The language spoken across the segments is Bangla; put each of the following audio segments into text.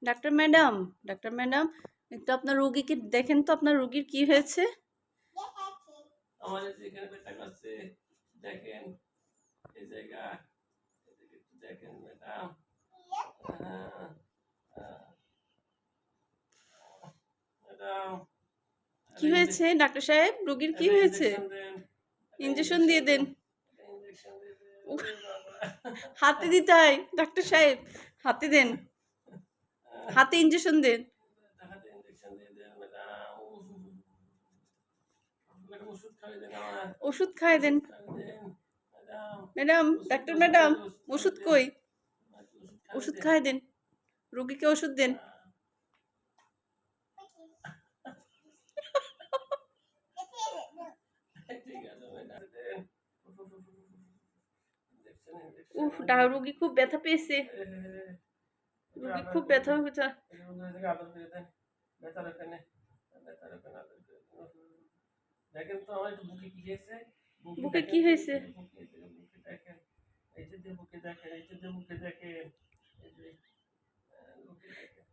ডাক্তার ম্যাডাম, ডাক্তার ম্যাডাম, একটু আপনার রোগীকে দেখেন তো, আপনার রোগীর কি হয়েছে? আমার যেখানে ব্যথা করছে দেখেন, এই জায়গা একটু দেখেন ম্যাডাম। ম্যাডাম কি হয়েছে ডাক্তার সাহেব? রোগীর কি হয়েছে? ইঞ্জেকশন দিয়ে দেন। হাতে দিতে হয় ডাক্তার সাহেব, হাতে দেন, হাতে ইঞ্জেকশন দেন। ওষুধ খাই দেন ম্যাডাম। ডাক্তার ম্যাডাম, ওষুধ কই? ওষুধ খাই দেন, রোগীকে ওষুধ দেন। উফ, রোগী খুব ব্যথা পেয়েছে, রোগী খুব ব্যথা হয়েছে। দেখেন তো আমার বুকে কি হয়েছে, বুকে কি হয়েছে? দেখেন এই যে বুকে দেখেন, এই যে বুকে দেখেন, এই যে বুকে দেখেন।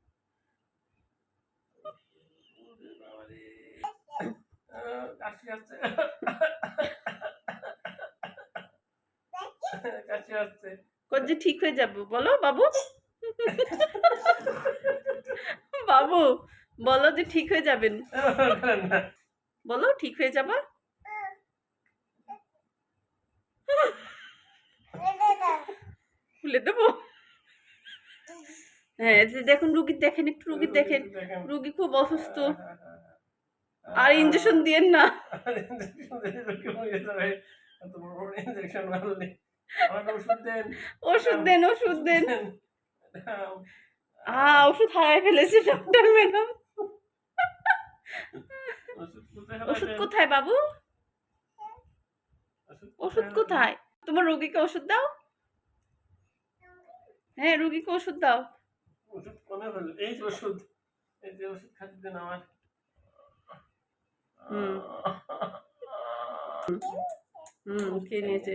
কাশি আসছে, কাশি আসছে। যে ঠিক হয়ে যাবো বলো বাবু, বাবু বলো যে ঠিক হয়ে যাবেন, বলো ঠিক হয়ে যাবা। খুলে দেবো? হ্যাঁ, দেখুন রুগী দেখেন, একটু রুগী দেখেন, রুগী খুব অসুস্থ। আর ইঞ্জেকশন দিয়েন না, ওষুধ দেন, ওষুধ দেন। ওষুধ হারাই ফেলেছি ডাক্তার ম্যাডাম। ওষুধ কোথায় বাবু? ওষুধ কোথায়? তোমার রোগীকে ওষুধ দাও। হ্যাঁ, রোগীকে ওষুধ দাও। ওষুধ কোনে হলো? এই যে ওষুধ, এই যে ওষুধ খাইতে দেন আমার। খেয়ে নিয়েছে।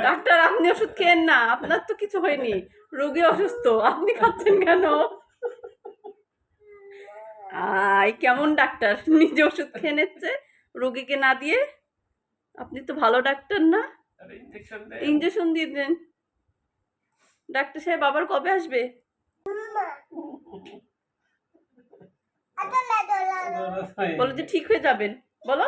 ডাক্তার আপনি ওষুধ খেয়েন না, আপনার তো কিছু হয়নি, রোগী অসুস্থ, আপনি খাচ্ছেন কেন? কেমন ডাক্তার, নিজে ওষুধ খেয়ে নিচ্ছে রোগীকে না দিয়ে। আপনি তো ভালো ডাক্তার না, ইঞ্জেকশন দিয়ে দেন। ডাক্তার সাহেব আবার কবে আসবে? বলো যে ঠিক হয়ে যাবেন, বলো।